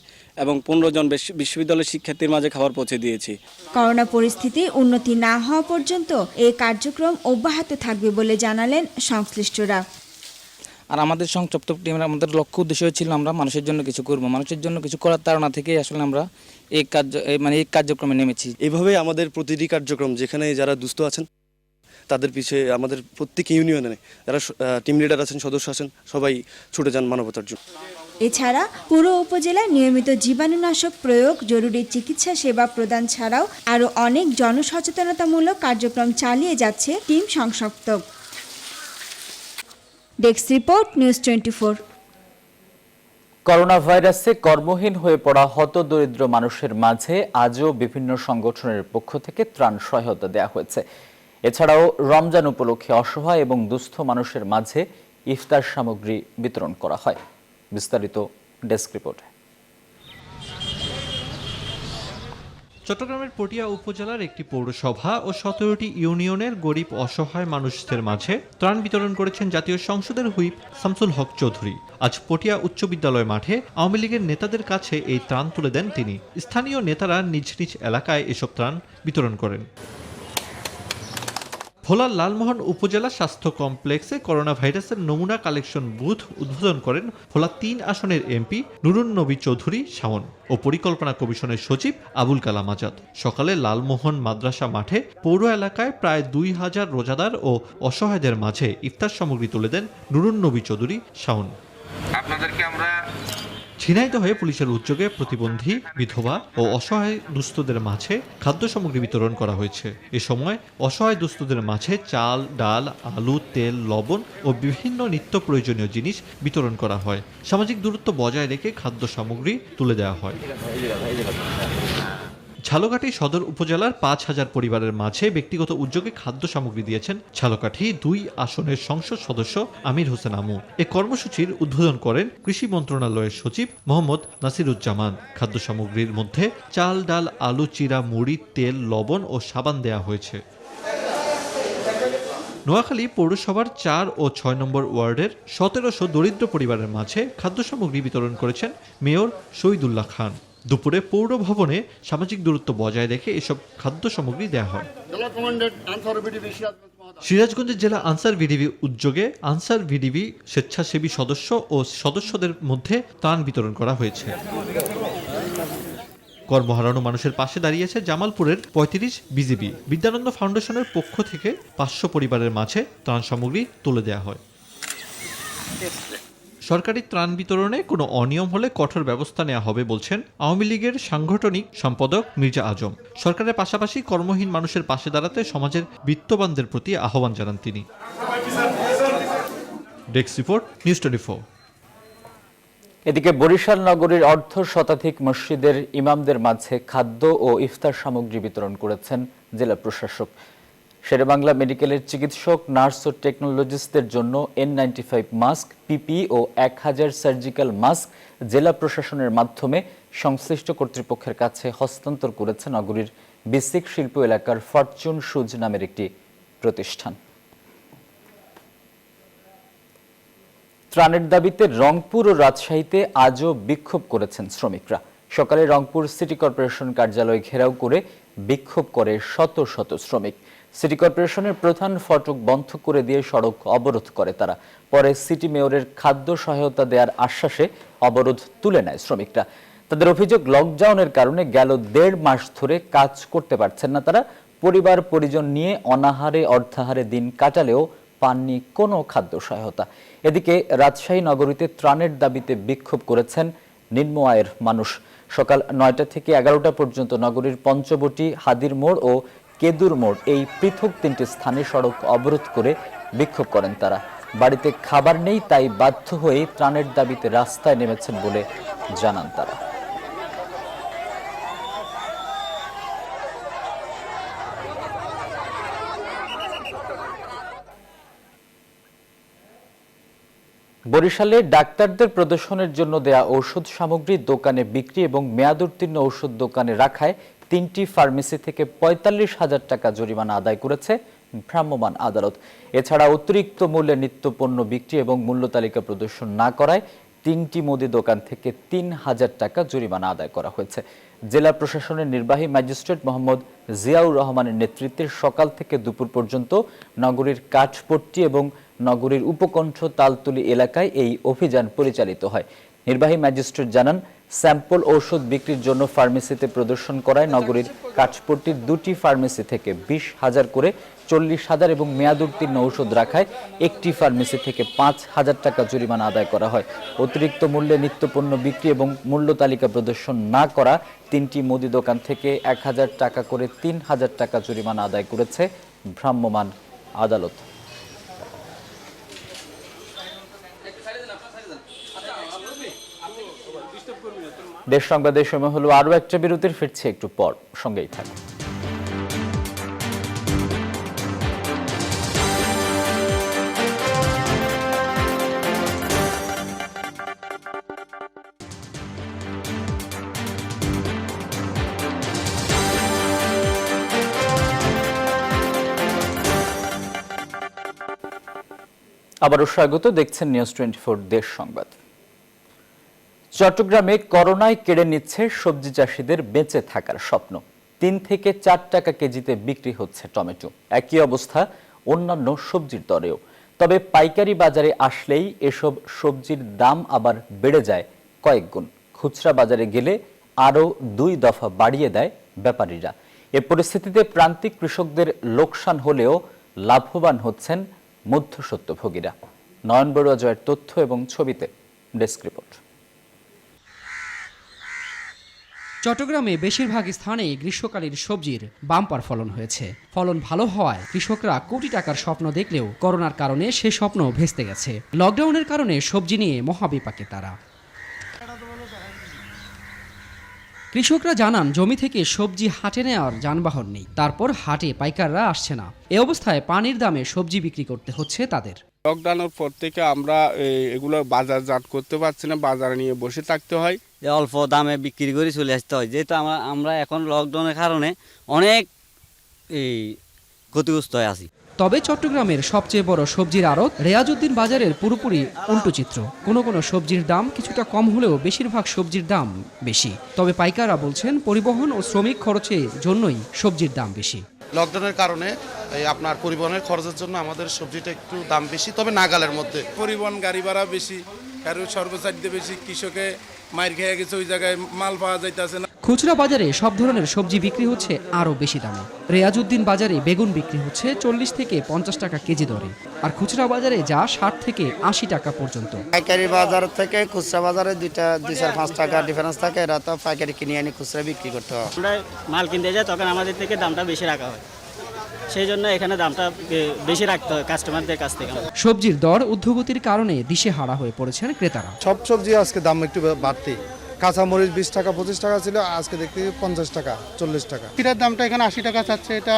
এবং 15 জন বিশ্ববিদ্যালয়ের শিক্ষার্থীর মাঝে খাবার পৌঁছে দিয়েছি। করোনা পরিস্থিতি উন্নতি না হওয়া পর্যন্ত এই কার্যক্রম অব্যাহত থাকবে বলে জানালেন সংশ্লিষ্টরা। আর আমাদের সংক্ষিপ্ত টিমের আমাদের লক্ষ্য উদ্দেশ্য ছিল আমরা মানুষের জন্য কিছু করব, মানুষের জন্য কিছু করার তাড়না থেকে আসলে আমরা এই কার্যক্রমে নেমেছি। এইভাবে আমাদের প্রতিটি কার্যক্রম, যেখানে যারা দুস্থ আছেন তাদের পিছিয়ে আমাদের প্রত্যেক ইউনিয়নে যারা টিম লিডার আছেন, সদস্য আছেন, সবাই ছুটে যান মানবতার জন্য। এছাড়া পুরো উপজেলায় নিয়মিত জীবাণুনাশক প্রয়োগ, জরুরি চিকিৎসা সেবা প্রদান ছাড়াও আরও অনেক জনসচেতনতামূলক কার্যক্রম চালিয়ে যাচ্ছে team Songshaptak. Desk report, news 24। Corona ভাইরাসে কর্মহীন হয়ে পড়া হতদরিদ্র মানুষের মাঝে আজও বিভিন্ন সংগঠনের পক্ষ থেকে ত্রাণ সহায়তা দেওয়া হয়েছে। এছাড়াও রমজান উপলক্ষে অসহায় এবং দুস্থ মানুষের মাঝে ইফতার সামগ্রী বিতরণ করা হয়। বিস্তারিত ডেস্ক রিপোর্টে। চট্টগ্রামের পটিয়া উপজেলার একটি পৌরসভা ও 17টি ইউনিয়নের গরিব অসহায় মানুষদের মাঝে ত্রাণ বিতরণ করেছেন জাতীয় সংসদের হুইপ শামসুল হক চৌধুরী। আজ পটিয়া উচ্চ বিদ্যালয় মাঠে আওয়ামী লীগের নেতাদের কাছে এই ত্রাণ তুলে দেন তিনি। স্থানীয় নেতারা নিজ নিজ এলাকায় এসব ত্রাণ বিতরণ করেন। ভোলার লালমোহন উপজেলা স্বাস্থ্য কমপ্লেক্সে করোনা ভাইরাসের নমুনা কালেকশন বুথ উদ্বোধন করেন ভোলা 3 আসনের এমপি নুরুন নবী চৌধুরী শাওন ও পরিকল্পনা কমিশনের সচিব আবুল কালাম আজাদ। সকালে লালমোহন মাদ্রাসা মাঠে পৌর এলাকায় প্রায় 2000 রোজাদার ও অসহায়দের মাঝে ইফতার সামগ্রী তুলে দেন নুরুন নবী চৌধুরী শাওন। আপনাদেরকে আমরা ঝিনাইদহে পুলিশের উদ্যোগে প্রতিবন্ধী, বিধবা ও অসহায় দুস্থদের মাঝে খাদ্য সামগ্রী বিতরণ করা হয়েছে। এ সময় অসহায় দুস্থদের মাঝে চাল, ডাল, আলু, তেল, লবণ ও বিভিন্ন নিত্য প্রয়োজনীয় জিনিস বিতরণ করা হয়। সামাজিক দূরত্ব বজায় রেখে খাদ্য সামগ্রী তুলে দেওয়া হয়। ঝালকাঠি সদর উপজেলার 5000 পরিবারের মাঝে ব্যক্তিগত উদ্যোগে খাদ্য সামগ্রী দিয়েছেন ঝালকাঠি 2 আসনের সংসদ সদস্য আমির হোসেন আমু। এ কর্মসূচির উদ্বোধন করেন কৃষি মন্ত্রণালয়ের সচিব মোহাম্মদ নাসিরুজ্জামান। খাদ্য সামগ্রীর মধ্যে চাল, ডাল, আলু, চিরা, মুড়ি, তেল, লবণ ও সাবান দেয়া হয়েছে। নোয়াখালী পৌরসভার 4 ও 6 নম্বর ওয়ার্ডের 1700 দরিদ্র পরিবারের মাঝে খাদ্য সামগ্রী বিতরণ করেছেন মেয়র শহীদুল্লাহ খান। দুপুরে পৌর ভবনে সামাজিক দূরত্ব বজায় রেখে এসব খাদ্য সামগ্রী দেওয়া হয়। সিরাজগঞ্জের জেলা আনসার ভিডিবি উদ্যোগে আনসার ভিডিবি স্বেচ্ছাসেবী সদস্য ও সদস্যদের মধ্যে ত্রাণ বিতরণ করা হয়েছে। কর্মহারানো মানুষের পাশে দাঁড়িয়েছে জামালপুরের 35 বিজিবি। বিদ্যানন্দ ফাউন্ডেশনের পক্ষ থেকে 500 পরিবারের মাঝে ত্রাণ সামগ্রী তুলে দেওয়া হয়। সরকারি ত্রাণ বিতরণে কোনো অনিয়ম হলে কঠোর ব্যবস্থা নেওয়া হবে বলছেন আওয়ামী লীগের সাংগঠনিক সম্পাদক মির্জা আজম। সরকারের পাশাপাশি কর্মহীন মানুষের পাশে দাঁড়াতে সমাজের বিত্তবানদের প্রতি আহ্বান জানান তিনি। Desk report, news 24। এদিকে বরিশাল নগরীর অর্ধ শতাধিক মসজিদের ইমামদের মাঝে খাদ্য ও ইফতার সামগ্রী বিতরণ করেছেন জেলা প্রশাসক। শেরেবাংলা মেডিকেলের চিকিৎসক, নার্স ও টেকনোলজিস্টদের জন্য N95 মাস্ক, পিপি ও 1000 সার্জিক্যাল মাস্ক জেলা প্রশাসনের মাধ্যমে সংশ্লিষ্ট কর্তৃপক্ষের কাছে হস্তান্তর করেছে নগরীর বিসিক শিল্প এলাকার ফরচুন শুজ নামের একটি প্রতিষ্ঠান। ত্রাণের দাবিতে রংপুর ও রাজশাহীতে আজও বিক্ষোভ করেছেন শ্রমিকরা। সকালে রংপুর সিটি কর্পোরেশন কার্যালয় ঘেরাও করে বিক্ষোভ করে শত শত শ্রমিক। সিটি কর্পোরেশনের প্রধান ফটক বন্ধ করে দিয়ে সড়ক অবরোধ করে তারা। পরে সিটি মেয়রের খাদ্য সহায়তা দেওয়ার আশ্বাসে অবরোধ তুলে নেয় শ্রমিকরা। তাদের অভিযোগ, লকডাউনের কারণে গেল 1.5 মাস ধরে কাজ করতে পারছেন না তারা। পরিবার পরিজন নিয়ে অনাহারে অর্ধাহারে দিন কাটালেও পাননি কোনো খাদ্য সহায়তা। এদিকে রাজশাহী নগরীতে ত্রাণের দাবিতে বিক্ষোভ করেছেন নিম্ন আয়ের মানুষ। সকাল 9টা থেকে 11টা পর্যন্ত নগরীর পঞ্চবটি, হাদির মোড় ও কেদুর মোড় এই পৃথক 3টি স্থানে সড়ক অবরোধ করে বিক্ষোভ করেন তারা। বাড়িতে খাবার নেই, তাই বাধ্য হয়ে ত্রাণের দাবিতে রাস্তায় নেমেছেন বলে জানান তারা। বরিশালে ডাক্তারদের প্রদর্শনের জন্য দেয়া ঔষধ সামগ্রী দোকানে বিক্রি এবং মেয়াদোত্তীর্ণ ঔষধ দোকানে রাখায় 3টি ফার্মেসি থেকে 45,000 টাকা জরিমানা আদায় করেছে ভ্রাম্যমাণ আদালত। এছাড়া অতিরিক্ত মূল্যে নিত্যপণ্য বিক্রি এবং মূল্য তালিকা প্রদর্শন না করায় 3টি মুদি দোকান থেকে 3,000 টাকা জরিমানা আদায় করা হয়েছে। জেলা প্রশাসনের নির্বাহী ম্যাজিস্ট্রেট মোহাম্মদ জিয়াউর রহমানের নেতৃত্বে সকাল থেকে দুপুর পর্যন্ত নগরীর কাঠপট্টি এবং নগরীর উপকণ্ঠ তালতলি এলাকায় এই অভিযান পরিচালিত হয়। নির্বাহী ম্যাজিস্ট্রেট জানান, স্যাম্পল ঔষধ বিক্রির জন্য ফার্মেসিতে প্রদর্শন করায় নগরীর কাঠপট্টির 2টি ফার্মেসি থেকে 20,000 করে 40,000 এবং মেয়াদোত্তীর্ণ ঔষধ রাখায় একটি ফার্মেসি থেকে 5,000 টাকা জরিমানা আদায় করা হয়। অতিরিক্ত মূল্যে নিত্যপণ্য বিক্রি এবং মূল্য তালিকা প্রদর্শন না করা 3টি মুদি দোকান থেকে 1,000 টাকা করে 3,000 টাকা জরিমানা আদায় করেছে ভ্রাম্যমাণ আদালত। দেশ সংবাদের সময় হলো আরো একটা বিরতির, ফিরছে একটু পর, সঙ্গেই থাকুন। আবারও স্বাগত, দেখছেন নিউজ 24 দেশ সংবাদ। চট্টগ্রামে করোনায় কেড়ে নিচ্ছে সবজি চাষিদের বেঁচে থাকার স্বপ্ন। 3 থেকে 4 টাকা কেজিতে বিক্রি হচ্ছে টমেটো। একই অবস্থা অন্যান্য সবজির দরেও। তবে পাইকারি বাজারে আসলেই এসব সবজির দাম আবার বেড়ে যায় কয়েক গুণ। খুচরা বাজারে গেলে আরও 2 দফা বাড়িয়ে দেয় ব্যাপারীরা। এ পরিস্থিতিতে প্রান্তিক কৃষকদের লোকসান হলেও লাভবান হচ্ছেন মধ্যস্বত্বভোগীরা। নয়ন বড়ুয়া জয়ের তথ্য এবং ছবিতে ডেস্ক রিপোর্ট। চট্টগ্রামে বেশিরভাগ স্থানেই গ্রীষ্মকালীন সবজির বাম্পার ফলন হয়েছে। ফলন ভালো হওয়ায় কৃষকরা কোটি টাকার স্বপ্ন দেখলেও করোনার কারণে সে স্বপ্ন ভেস্তে গেছে। লকডাউনের কারণে সবজি নিয়ে মহাবিপাকে তারা। কৃষকরা জানান, জমি থেকে সবজি হাটে নেওয়ার যানবাহন নেই, তারপর হাটে পাইকাররা আসছে না। এ অবস্থায় পানির দামে সবজি বিক্রি করতে হচ্ছে তাদের। লকডাউনের পর থেকে আমরা এগুলো বাজারজাত করতে পারছি না, বাজারে নিয়ে বসে থাকতে হয়, অল্প দামে বিক্রি করে চলে আসতে হয়। যেহেতু আমরা এখন লকডাউনের কারণে অনেক ক্ষতিগ্রস্ত হয়ে আছি। তবে চট্টগ্রামের সবচেয়ে বড় সবজির আড়ত রেয়াজউদ্দিন বাজারের পুরোপুরি উল্টো চিত্র। কোনো কোনো সবজির দাম কিছুটা কম হলেও বেশিরভাগ সবজির দাম বেশি। তবে পাইকাররা বলছেন পরিবহন ও শ্রমিক খরচের জন্যই সবজির দাম বেশি। লকডাউনের কারণে আপনার পরিবহনের খরচের জন্য আমাদের সবজিটা একটু দাম বেশি, তবে নাগালের মধ্যে। পরিবহন গাড়ি ভাড়া বেশি, কারো সর্বসাধ্য বেশি, কৃষকে মার খেয়ে গেছে, ওই জায়গায় মাল পাওয়া যাইতেছে না। খুচরা বাজারে সব ধরনের সবজি বিক্রি হচ্ছে আরও বেশি দামে। রেয়াজউদ্দিন বাজারে বেগুন বিক্রি হচ্ছে 40 থেকে 50 টাকা কেজি দরে, আর খুচরা বাজারে যা 60 থেকে 80 টাকা পর্যন্ত। পাইকারি বাজার থেকে খুচরা বাজারে 2-4-5 টাকা ডিফারেন্স থাকে। এরা তো পাইকারি কিনে আনি খুচরা বিক্রি করতে হয়। আমরা মাল কিনতে যাই তখন আমাদের থেকে দামটা বেশি রাখা হয়, সেই জন্য এখানে দামটা বেশি রাখতে হয় কাস্টমারদের কাছ থেকে। সবজির দর ঊর্ধ্বগতির কারণে দিশেহারা হয়ে পড়েছেন ক্রেতারা। সব সবজি আজকে দাম একটু বাড়তি। কাঁচামরিচ 20 টাকা 25 টাকা ছিল, আজকে দেখতে 50 টাকা 40 টাকা। কিরার দামটা এখানে 80 টাকা চাচ্ছে, এটা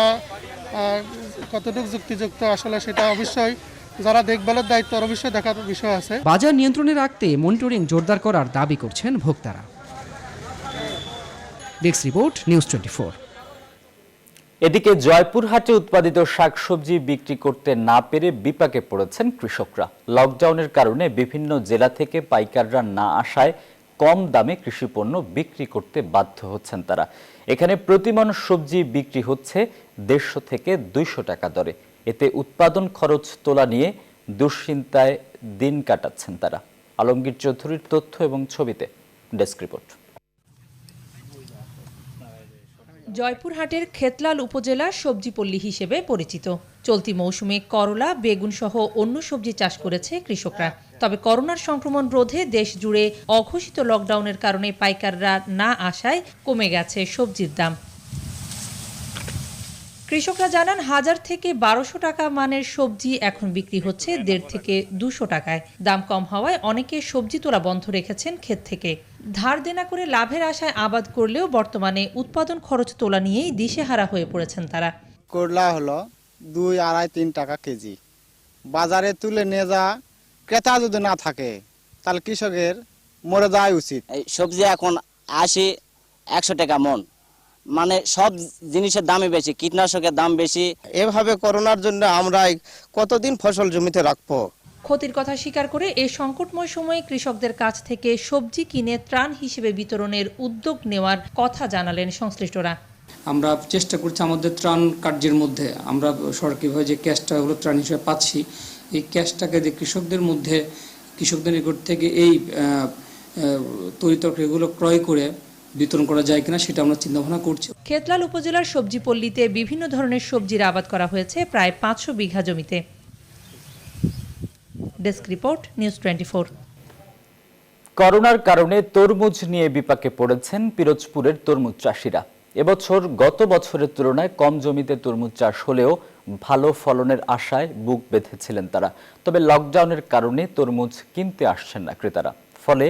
কতটুকু যুক্তিযুক্ত আসলে সেটা অবশ্যই যারা দেখভালের দায়িত্ব অবশ্যই দেখার বিষয় আছে। বাজার নিয়ন্ত্রণে রাখতে মনিটরিং জোরদার করার দাবি করছেন ভোক্তারা। Desk report, news 24। এদিকে জয়পুরহাটে উৎপাদিত শাকসবজি বিক্রি করতে না পেরে বিপাকে পড়েছেন কৃষকরা। লকডাউনের কারণে বিভিন্ন জেলা থেকে পাইকাররা না আসায় কম দামে কৃষিপণ্য বিক্রি করতে বাধ্য হচ্ছেন তারা। এখানে প্রতিমণ সবজি বিক্রি হচ্ছে 150 থেকে 200 টাকা দরে। এতে উৎপাদন খরচ তোলা নিয়ে দুশ্চিন্তায় দিন কাটাচ্ছেন তারা। আলমগীর চৌধুরীর তথ্য এবং ছবিতে ডেস্ক রিপোর্ট। জয়পুরহাটের খেতলাল উপজেলা সবজিপল্লী হিসেবে পরিচিত। চলতি মৌসুমে করলা, বেগুন সহ অন্য সবজি চাষ করেছে কৃষকরা। তবে করোনার সংক্রমণ রোধে দেশ জুড়ে অঘোষিত লকডাউনের কারণে পাইকাররা না আসায় কমে গেছে সবজির দাম। কৃষকরা জানান 1000 থেকে 1200 টাকা মানের সবজি এখন বিক্রি হচ্ছে 150 থেকে 200 টাকায়। দাম কম হওয়ায় অনেকে সবজি তোলা বন্ধ রেখেছেন ক্ষেত থেকে। ধার দেনা করে লাভের আশায় আবাদ করলেও বর্তমানে উৎপাদন খরচ তোলা নিয়েই দিশেহারা হয়ে পড়েছেন তারা। করলা হলো 2-2.5-3 টাকা কেজি। বাজারে তুলে নিয়ে যা ক্রেতা যদি না থাকে তাহলে কৃষকের মরে যাওয়া উচিত। সবজি এখন 80-100 টাকা মন, মানে সব জিনিসের দামই বেশি, কীটনাশকের দাম বেশি। এভাবে করোনার জন্য আমরা কতদিন ফসল জমিতে রাখবো। ক্ষতির কথা স্বীকার করে এই সংকটময় সময়ে কৃষকদের কাছ থেকে সবজি কিনে ত্রাণ হিসেবে বিতরণের উদ্যোগ নেওয়ার কথা জানালেন সংশ্লিষ্টরা। আমরা চেষ্টা করছি আমাদের ত্রাণ কার্যের মধ্যে আমরা সরকারিভাবে যে ক্যাশটা হলো ত্রাণ হিসেবে পাচ্ছি, এই ক্যাশটাকে যে কৃষকদের নিকট থেকে এই তরিতরকারিগুলো ক্রয় করে বিতরণ করা যায় কিনা সেটা আমরা চিন্তা ভাবনা করছি। খেতলাল উপজেলার সবজিপল্লীতে বিভিন্ন ধরনের সবজির আবাদ করা হয়েছে প্রায় 500 বিঘা জমিতে। Desk report, news 24। করোনার কারণে তরমুজ নিয়ে বিপাকে পড়েছেন পিরোজপুরের তরমুজ চাষিরা। এবছর গত বছরের তুলনায় কম জমিতে তরমুজ চাষ হলেও ভালো ফলনের আশায় বুক বেঁধেছিলেন তারা। তবে লকডাউনের কারণে তরমুজ কিনতে আসছেন না ক্রেতারা, ফলে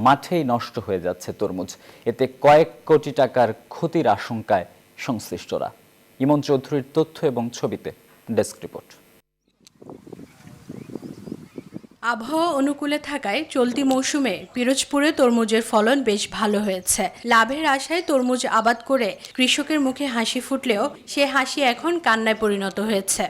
মাঠেই নষ্ট হয়ে যাচ্ছে তরমুজ। এতে কয়েক কোটি টাকার ক্ষতির আশঙ্কায় সংশ্লিষ্টরা। ইমন চৌধুরীর তথ্য এবং ছবিতে ডেস্ক রিপোর্ট। আবহাওয়া অনুকূলে থাকায় চলতি মৌসুমে পিরোজপুরে তরমুজের ফলন বেশ ভালো হয়েছে। লাভের আশায় তরমুজ আবাদ করে কৃষকের মুখে হাসি ফুটলেও সে হাসি এখন কান্নায় পরিণত হয়েছে।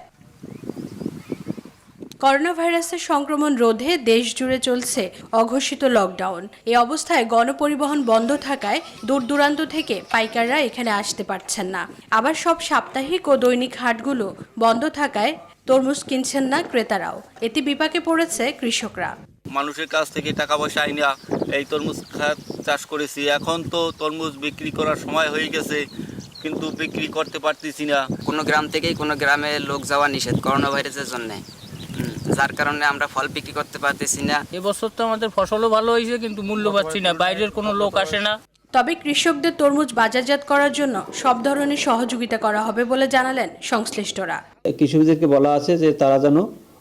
করোনা ভাইরাসের সংক্রমণ রোধে দেশ জুড়ে চলছে অঘোষিত লকডাউন। এই অবস্থায় গণপরিবহন বন্ধ থাকায় দূর দূরান্ত থেকে পাইকাররা এখানে আসতে পারছেন না। আবার সব সাপ্তাহিক ও দৈনিক হাটগুলো বন্ধ থাকায় তরমুজ কিনছেন না ক্রেতারাও। এতে বিপাকে পড়েছে কৃষকরা। মানুষের কাছ থেকে টাকা পয়সা আইনা এই তরমুজ চাষ করেছি, এখন তো তরমুজ বিক্রি করার সময় হয়ে গেছে, কিন্তু বিক্রি করতে পারতেছি না। কোনো গ্রাম থেকেই কোনো গ্রামে লোক যাওয়া নিষেধ করোনা ভাইরাসের জন্য, যার কারণে আমরা ফল বিক্রি করতে পারতেছি না। এবছর তো আমাদের ফসলও ভালো হয়েছে, কিন্তু মূল্য পাচ্ছি না, বাইরের কোনো লোক আসে না। তবে কৃষকদের তরমুজ বাজারজাত করার জন্য সব ধরনের সহযোগিতা করা হবে বলে জানালেন সংশ্লিষ্টরা। কৃষকদেরকে বলা আছে যে তারা যেন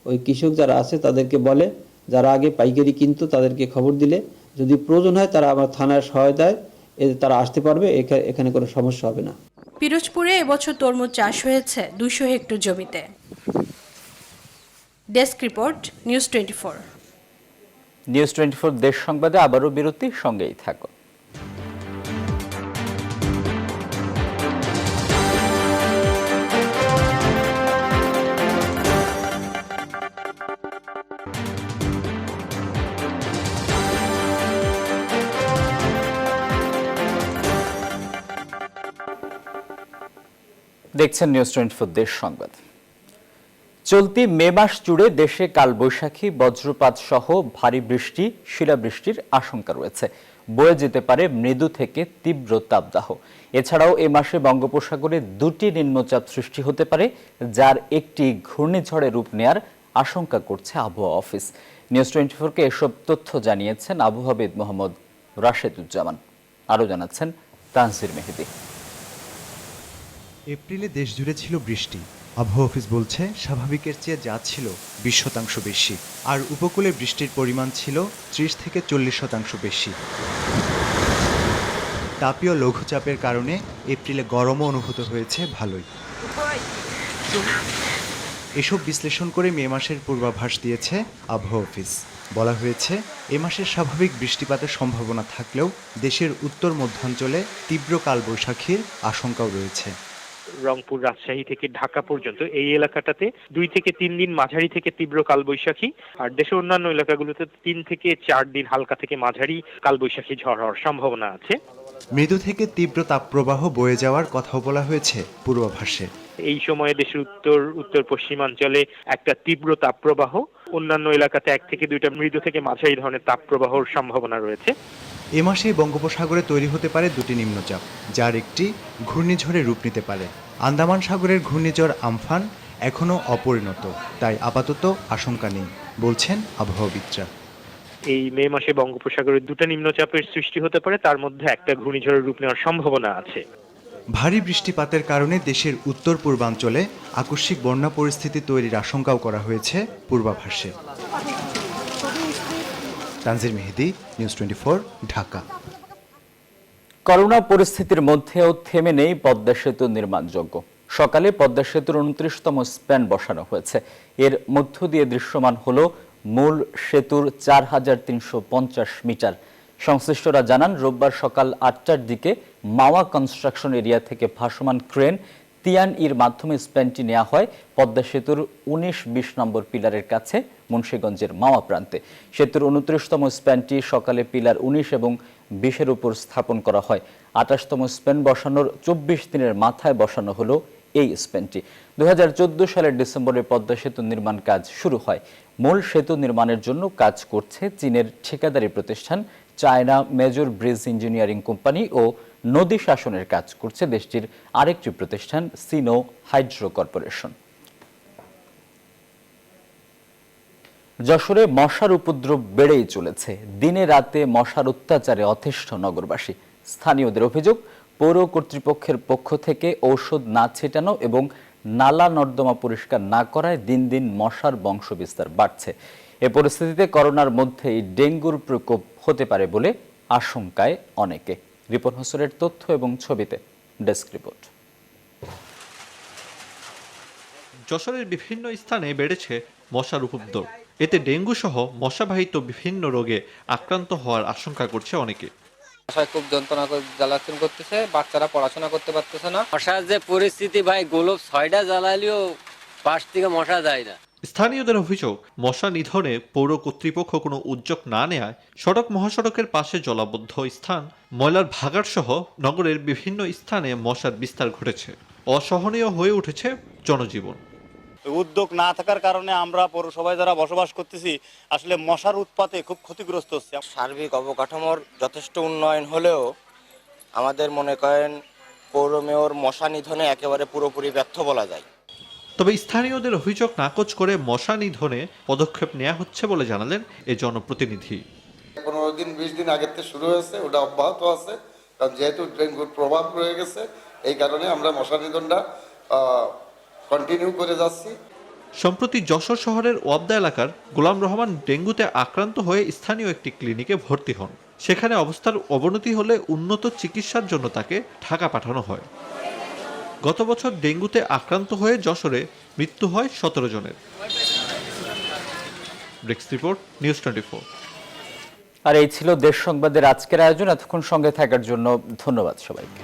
ওই কৃষক যারা আছে তাদেরকে বলে, যারা আগে পাইকারি কিনতো তাদেরকে খবর দিলে যদি প্রয়োজন হয় তারা আমার থানার সহায়তায় তারা আসতে পারবে, এখানে কোনো সমস্যা হবে না। পিরোজপুরে এবছর তরমুজ চাষ হয়েছে 200 হেক্টর জমিতে। Desk report, news 24। নিউজ 24 দেশ সংবাদে আবারও বিরতি, সঙ্গেই থাকো। দেখছেন নিউজ 24 দেশ সংবাদ। চলতি মে মাস জুড়ে দেশে কালবৈশাখী, বজ্রপাত সহ ভারী বৃষ্টি, শিলাবৃষ্টির আশঙ্কা রয়েছে। বয়ে যেতে পারে মৃদু থেকে তীব্র তাপদাহ। এছাড়াও এ মাসে বঙ্গোপসাগরে দুটি নিম্নচাপ সৃষ্টি হতে পারে, যার একটি ঘূর্ণিঝড়ে রূপ নেয়ার আশঙ্কা করছে আবহাওয়া অফিস। নিউজ 24-কে এসব তথ্য জানিয়েছেন আবহাওয়াবিদ মোহাম্মদ রাশেদুজ্জামান। আরও জানাচ্ছেন তানসির মেহেদি। এপ্রিলে দেশ জুড়ে ছিল বৃষ্টি। আবহাওয়া অফিস বলছে স্বাভাবিকের চেয়ে যা ছিল 20% বেশি, আর উপকূলে বৃষ্টির পরিমাণ ছিল 30 থেকে 40% বেশি। তাপীয় লঘুচাপের কারণে এপ্রিলে গরমও অনুভূত হয়েছে ভালোই। এসব বিশ্লেষণ করে মে মাসের পূর্বাভাস দিয়েছে আবহাওয়া অফিস। বলা হয়েছে, এ মাসের স্বাভাবিক বৃষ্টিপাতের সম্ভাবনা থাকলেও দেশের উত্তর মধ্যাঞ্চলে তীব্র কালবৈশাখীর আশঙ্কাও রয়েছে। রংপুর, রাজশাহী থেকে ঢাকা পর্যন্ত এই এলাকাটাতে 2 থেকে 3 দিন মাঝারি থেকে তীব্র কালবৈশাখী, আর দেশের অন্যান্য এলাকাগুলোতে 3 থেকে 4 দিন হালকা থেকে মাঝারি কালবৈশাখী ঝড় হওয়ার সম্ভাবনা আছে। মৃদু থেকে তীব্র তাপপ্রবাহ বয়ে যাওয়ার কথাও বলা হয়েছে পূর্বাভাসে। এই সময়ে দেশের উত্তর পশ্চিমাঞ্চলে একটা তীব্র তাপপ্রবাহ, অন্যান্য এলাকাতে 1 থেকে 2টা মৃদু থেকে মাঝারি ধরনের তাপপ্রবাহর সম্ভাবনা রয়েছে। এ মাসে বঙ্গোপসাগরে তৈরি হতে পারে দুটি নিম্নচাপ, যার একটি ঘূর্ণিঝড়ে রূপ নিতে পারে। আন্দামান সাগরের ঘূর্ণিঝড় আমফান এখনও অপরিণত, তাই আপাতত আশঙ্কা নেই বলছেন আবহাওয়াবিদরা। এই মে মাসে বঙ্গোপসাগরে 2টা নিম্নচাপের সৃষ্টি হতে পারে, তার মধ্যে একটা ঘূর্ণিঝড়ের রূপ নেওয়ার সম্ভাবনা আছে। ভারী বৃষ্টিপাতের কারণে দেশের উত্তর পূর্বাঞ্চলে আকস্মিক বন্যা পরিস্থিতি তৈরির আশঙ্কাও করা হয়েছে পূর্বাভাসে। তানজির মেহেদি, নিউজ 24, ঢাকা। করোনা পরিস্থিতির মধ্যেও থেমে নেই পদ্মা সেতু নির্মাণযজ্ঞ। সকালে পদ্মা সেতুর 29তম স্প্যান বসানো হয়েছে। এর মধ্য দিয়ে দৃশ্যমান হলো মূল সেতুর 4350 মিটার। সংশ্লিষ্টরা জানান, রোববার সকাল 8টার দিকে মাওয়া কনস্ট্রাকশন এরিয়া থেকে ভাসমান ক্রেন তিয়ান-ইর মাধ্যমে স্প্যানটি নেওয়া হয় পদ্মা সেতুর 19-20 নম্বর পিলারের কাছে মুন্সিগঞ্জের মাওয়া প্রান্তে। সেতুর 29তম স্প্যানটি সকালে পিলার 19 এবং 20-এর উপর স্থাপন করা হয়। 28তম স্প্যান বসানোর 24 দিনের মাথায় বসানো হলো এই স্প্যানটি। 2014 সালের ডিসেম্বরে পদ্মা সেতু নির্মাণ কাজ শুরু হয়। মূল সেতু নির্মাণের জন্য কাজ করছে চীনের ঠিকাদারি প্রতিষ্ঠান China Major Bridge Engineering Company ও নদী শাসনের কাজ করছে দেশটির আরেকটি প্রতিষ্ঠান সিনো হাইড্রো কর্পোরেশন। যশোরে মশার উপদ্রব বেড়েই চলেছে। দিনে রাতে মশার অত্যাচারে অতিষ্ঠ নগরবাসী। স্থানীয়দের অভিযোগ, পৌর কর্তৃপক্ষের পক্ষ থেকে ঔষধ না ছেটানো এবং নালা নর্দমা পরিষ্কার না করায় দিন দিন মশার বংশবিস্তার বাড়ছে। এ পরিস্থিতিতে করোনার মধ্যেই ডেঙ্গুর প্রকোপ হতে পারে বলে আশঙ্কায় অনেকে। রিপন হোসেনের তথ্য এবং ছবিতে ডেস্ক রিপোর্ট। যশোরের বিভিন্ন স্থানে বেড়েছে মশার উপদ্রব। এতে ডেঙ্গু সহ মশাবাহিত বিভিন্ন রোগে আক্রান্ত হওয়ার আশঙ্কা করছে অনেকে। মশায় খুব যন্ত্রণা জ্বালাতন করতেছে, বাচ্চারা পড়াশোনা করতে পারতেছে না। মশার যে পরিস্থিতি ভাই, গোলপ 6টা জ্বালালেও পাশ থেকে মশা যায় না। স্থানীয়দের অভিযোগ, মশা নিধনে পৌর কর্তৃপক্ষ কোনো উদ্যোগ না নেয়ায় সড়ক মহাসড়কের পাশে জলাবদ্ধ স্থান, ময়লার ভাগাড় সহ নগরের বিভিন্ন স্থানে মশার বিস্তার ঘটেছে। অসহনীয় হয়ে উঠেছে জনজীবন। উদ্যোগ না থাকার কারণে আমরা পৌরসভায় যারা বসবাস করতেছি আসলে মশার উৎপাতে খুব ক্ষতিগ্রস্ত হচ্ছে। সার্বিক অবকাঠামোর যথেষ্ট উন্নয়ন হলেও আমাদের মনে করেন পৌর মেয়র মশা নিধনে একেবারে পুরোপুরি ব্যর্থ বলা যায়। তবে স্থানীয়দের অভিযোগ নাকচ করে মশা নিধনে পদক্ষেপ নেওয়া হচ্ছে বলে জানালেন এই জনপ্রতিনিধি। 15 দিন 20 দিন আগের থেকে শুরু হয়েছে, ওটা অব্যাহত আছে, কারণ যেহেতু ডেঙ্গুর প্রভাব রয়ে গেছে এই কারণে আমরা মশা নিধনটা কন্টিনিউ করে যাচ্ছি। সম্প্রতি যশোর শহরের ওয়াবদা এলাকার গোলাম রহমান ডেঙ্গুতে আক্রান্ত হয়ে স্থানীয় একটি ক্লিনিকে ভর্তি হন। সেখানে অবস্থার অবনতি হলে উন্নত চিকিৎসার জন্য তাকে ঢাকা পাঠানো হয়। গত বছর ডেঙ্গুতে আক্রান্ত হয়ে যশোরে মৃত্যু হয় 17 জনের। Desk report, news 24। আর এই ছিল দেশ সংবাদের আজকের আয়োজন। এতক্ষণ সঙ্গে থাকার জন্য ধন্যবাদ সবাইকে।